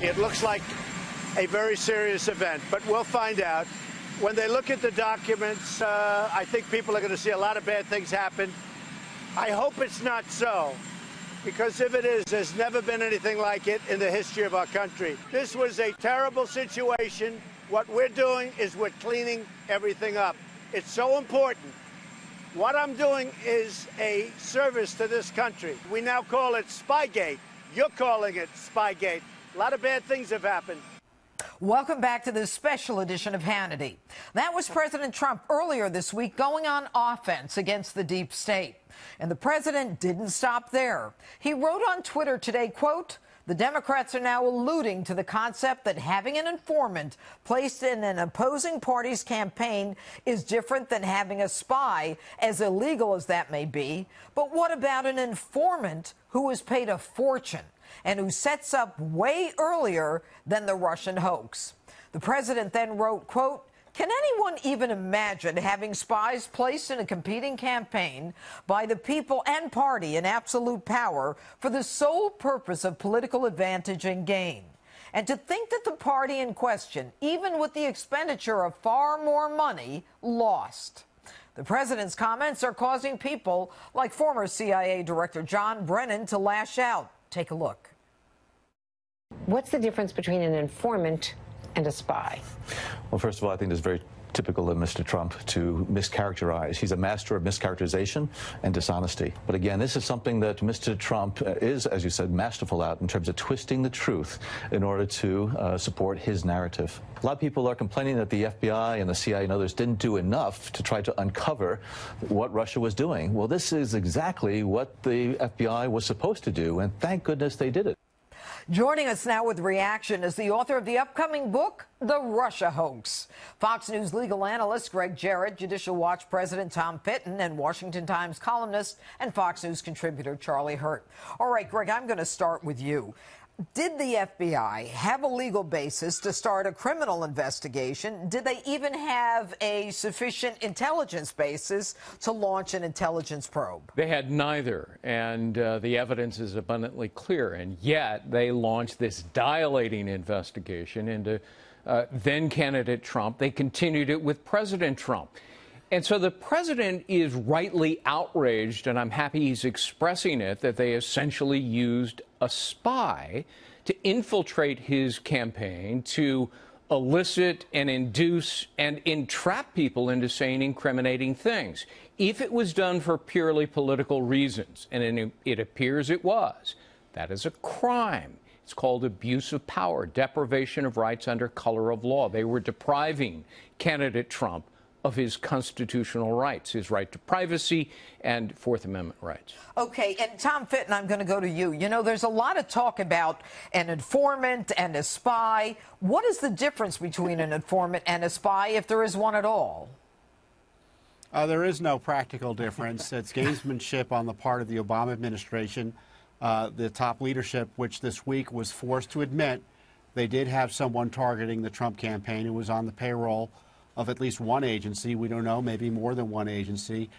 It looks like a very serious event, but we'll find out. When they look at the documents, I think people are going to see a lot of bad things happen. I hope it's not so, because if it is, there's never been anything like it in the history of our country. This was a terrible situation. What we're doing is we're cleaning everything up. It's so important. What I'm doing is a service to this country. We now call it Spygate. You're calling it Spygate. A lot of bad things have happened. Welcome back to this special edition of Hannity. That was President Trump earlier this week going on offense against the deep state. And the president didn't stop there. He wrote on Twitter today, quote, "The Democrats are now alluding to the concept that having an informant placed in an opposing party's campaign is different than having a spy, as illegal as that may be. But what about an informant who is paid a fortune and who sets up way earlier than the Russian hoax?" The president then wrote, quote, "Can anyone even imagine having spies placed in a competing campaign by the people and party in absolute power for the sole purpose of political advantage and gain? And to think that the party in question, even with the expenditure of far more money, lost." The president's comments are causing people like former CIA Director John Brennan to lash out. Take a look. What's the difference between an informant and a spy? Well, first of all, I think it's very typical of Mr. Trump to mischaracterize. He's a master of mischaracterization and dishonesty. But again, this is something that Mr. Trump is, as you said, masterful at in terms of twisting the truth in order to support his narrative. A lot of people are complaining that the FBI and the CIA and others didn't do enough to try to uncover what Russia was doing. Well, this is exactly what the FBI was supposed to do, and thank goodness they did it. Joining us now with reaction is the author of the upcoming book, The Russia Hoax. Fox News legal analyst Greg Jarrett, Judicial Watch President Tom Fitton, and Washington Times columnist and Fox News contributor Charlie Hurt. All right, Greg, I'm going to start with you. Did the FBI have a legal basis to start a criminal investigation? Did they even have a sufficient intelligence basis to launch an intelligence probe? They had neither, and the evidence is abundantly clear. And yet they launched this dilating investigation into then-candidate Trump. They continued it with President Trump. And so the president is rightly outraged, and I'm happy he's expressing it, that they essentially used a spy to infiltrate his campaign, to elicit and induce and entrap people into saying incriminating things. If it was done for purely political reasons, and it appears it was, that is a crime. It's called abuse of power, deprivation of rights under color of law. They were depriving candidate Trump of his constitutional rights, his right to privacy and Fourth Amendment rights. Okay, and Tom Fitton, I'm going to go to you. You know, there's a lot of talk about an informant and a spy. What is the difference between an informant and a spy, if there is one at all? There is no practical difference. It's gamesmanship on the part of the Obama administration, the top leadership, which this week was forced to admit they did have someone targeting the Trump campaign who was on the payroll of at least one agency. We don't know, maybe more than one agency,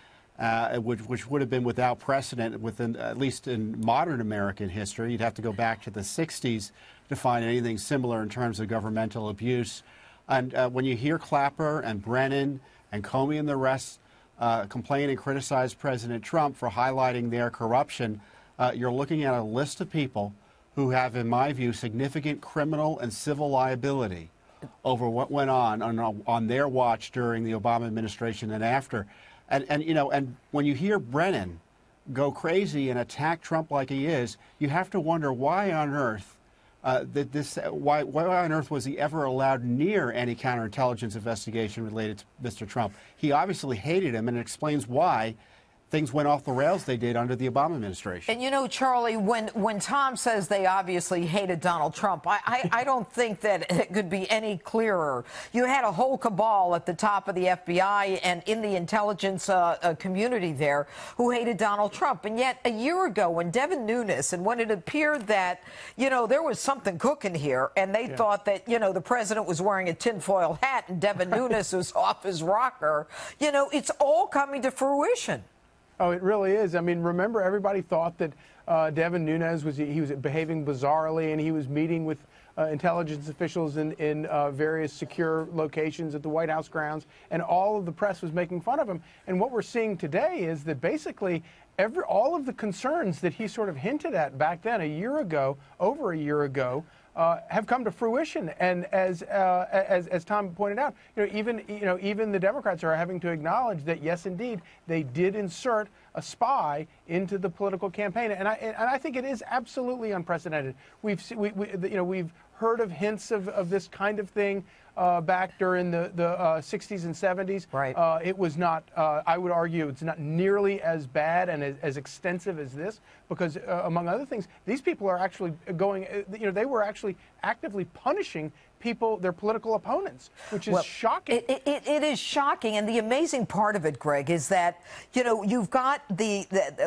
which would have been without precedent within, at least in modern American history. You'd have to go back to the 60s to find anything similar in terms of governmental abuse. And when you hear Clapper and Brennan and Comey and the rest complain and criticize President Trump for highlighting their corruption, you're looking at a list of people who have, in my view, significant criminal and civil liability over what went on their watch during the Obama administration and after. And you know, and when you hear Brennan go crazy and attack Trump like he is, you have to wonder why on earth why on earth was he ever allowed near any counterintelligence investigation related to Mr. Trump? He obviously hated him, and it explains why things went off the rails they did under the Obama administration. And you know, Charlie, when Tom says they obviously hated Donald Trump, I don't think that it could be any clearer. You had a whole cabal at the top of the FBI and in the intelligence community there who hated Donald Trump. And yet a year ago when Devin Nunes, and when it appeared that, you know, there was something cooking here, and they thought that, you know, the president was wearing a tinfoil hat and Devin Nunes was off his rocker, you know, it's all coming to fruition. Oh, it really is. I mean, remember, everybody thought that Devin Nunes was behaving bizarrely, and he was meeting with intelligence officials in various secure locations at the White House grounds, and all of the press was making fun of him. And what we're seeing today is that basically all of the concerns that he sort of hinted at back then, over a year ago, have come to fruition. And as Tom pointed out, even the Democrats are having to acknowledge that, yes, indeed, they did insert a spy into the political campaign, and I think it is absolutely unprecedented. We've heard of hints of this kind of thing back during the 60s and 70s. Right. It was not, I would argue, it's not nearly as bad and as extensive as this, because among other things, these people are actually going, they were actually actively punishing people, their political opponents, which is shocking. It is shocking, and the amazing part of it, Greg, is that, you've got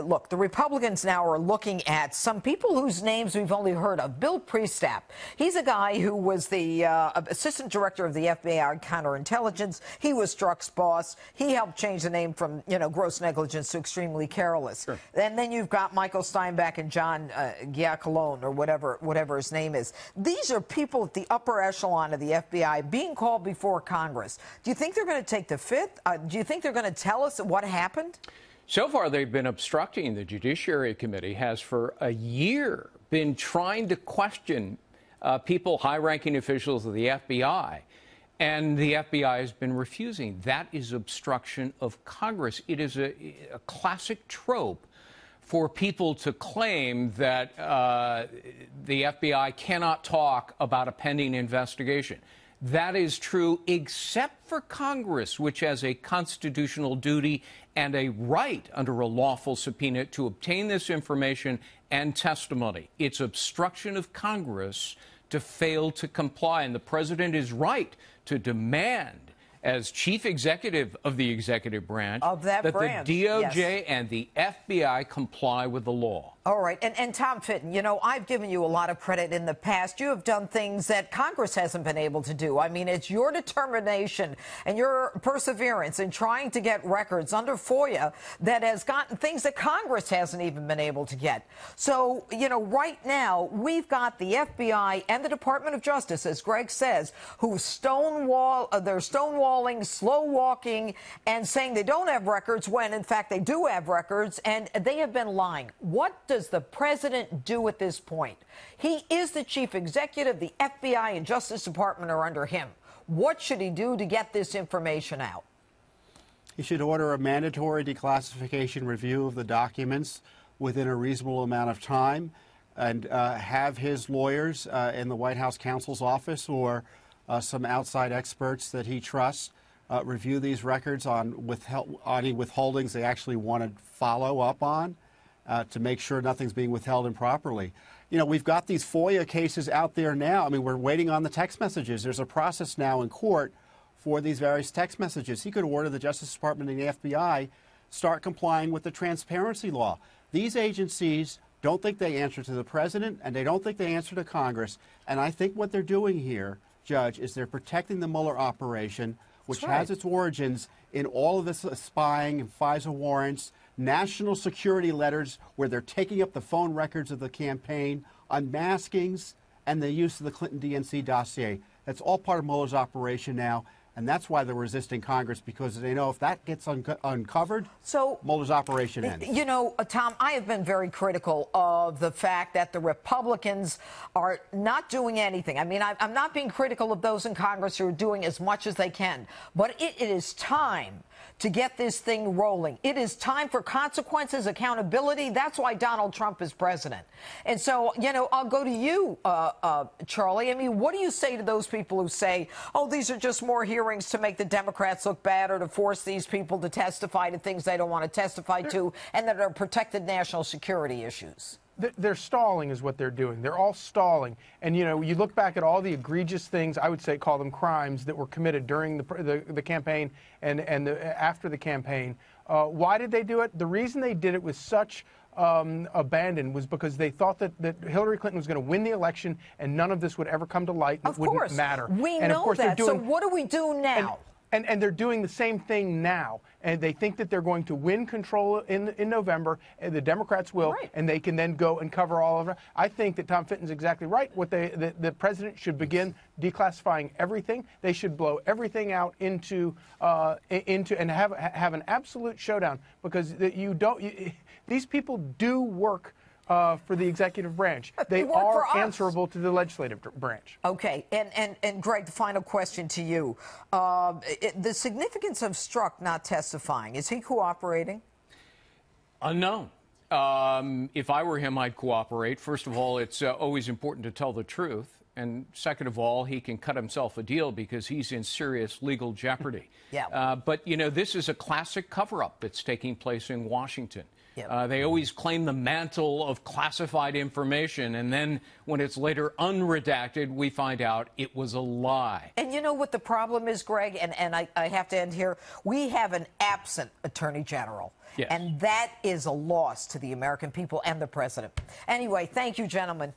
look, the Republicans now are looking at some people whose names we've only heard of. Bill Priestap, he's a guy who was the assistant director of the FBI counterintelligence. He was Strzok's boss. He helped change the name from, gross negligence to extremely careless. Sure. And then you've got Michael Steinbeck and John Giacalone, or whatever his name is. These are people at the upper echelon of the FBI being called before Congress. Do you think they're going to take the fifth? Do you think they're going to tell us what happened? So far, they've been obstructing. The Judiciary Committee has for a year been trying to question people, high-ranking officials of the FBI, and the FBI has been refusing. That is obstruction of Congress. It is a classic trope for people to claim that the FBI cannot talk about a pending investigation. That is true except for Congress, which has a constitutional duty and a right under a lawful subpoena to obtain this information and testimony. It's obstruction of Congress to fail to comply, and the president is right to demand, as chief executive of the executive branch, that the DOJ and the FBI comply with the law. All right. And Tom Fitton, I've given you a lot of credit in the past. You have done things that Congress hasn't been able to do. I mean, it's your determination and your perseverance in trying to get records under FOIA that has gotten things that Congress hasn't even been able to get. So, right now, we've got the FBI and the Department of Justice, as Greg says, who they're stonewalling, slow walking, and saying they don't have records when, in fact, they do have records, and they have been lying. What does the president do at this point? He is the chief executive. The FBI and Justice Department are under him. What should he do to get this information out? He should order a mandatory declassification review of the documents within a reasonable amount of time, and have his lawyers in the White House counsel's office or some outside experts that he trusts review these records on any withholdings they actually want to follow up on, to make sure nothing's being withheld improperly. We've got these FOIA cases out there now. I mean, we're waiting on the text messages. There's a process now in court for these various text messages. He could order the Justice Department and the FBI start complying with the transparency law. These agencies don't think they answer to the president, and they don't think they answer to Congress. And I think what they're doing here, Judge, is they're protecting the Mueller operation, which has its origins in all of this spying and FISA warrants, national security letters where they're taking up the phone records of the campaign, unmaskings, and the use of the Clinton DNC dossier. That's all part of Mueller's operation now, and that's why they're resisting Congress, because they know if that gets uncovered, so Mueller's operation ends. Tom, I have been very critical of the fact that the Republicans are not doing anything. I mean, I'm not being critical of those in Congress who are doing as much as they can, but it is time to get this thing rolling. It is time for consequences, accountability. That's why Donald Trump is president. And so, I'll go to you, Charlie. I mean, what do you say to those people who say, oh, these are just more hearings to make the Democrats look bad or to force these people to testify to things they don't want to testify to and that are protected national security issues? They're stalling is what they're doing. They're all stalling. And, you look back at all the egregious things, I would say call them crimes, that were committed during the campaign and after the campaign. Why did they do it? The reason they did it with such abandon was because they thought that Hillary Clinton was going to win the election and none of this would ever come to light. It wouldn't matter. We know that. So what do we do now? And they're doing the same thing now. And they think that they're going to win control in November, and the Democrats will, Right. and they can then go and cover all of it. I think that Tom Fitton's exactly right. The president should begin declassifying everything. They should blow everything out into and have an absolute showdown, because these people do work for the executive branch. They are answerable to the legislative branch. Okay, and Greg, the final question to you. The significance of Strzok not testifying, is he cooperating? Unknown. If I were him, I'd cooperate. First of all, it's always important to tell the truth. And second of all, he can cut himself a deal because he's in serious legal jeopardy. Yeah. But, this is a classic cover-up that's taking place in Washington. Yep. They always claim the mantle of classified information, and then when it's later unredacted, we find out it was a lie. And you know what the problem is, Greg, and I have to end here. We have an absent Attorney General. Yes. And that is a loss to the American people and the president. Anyway, thank you, gentlemen.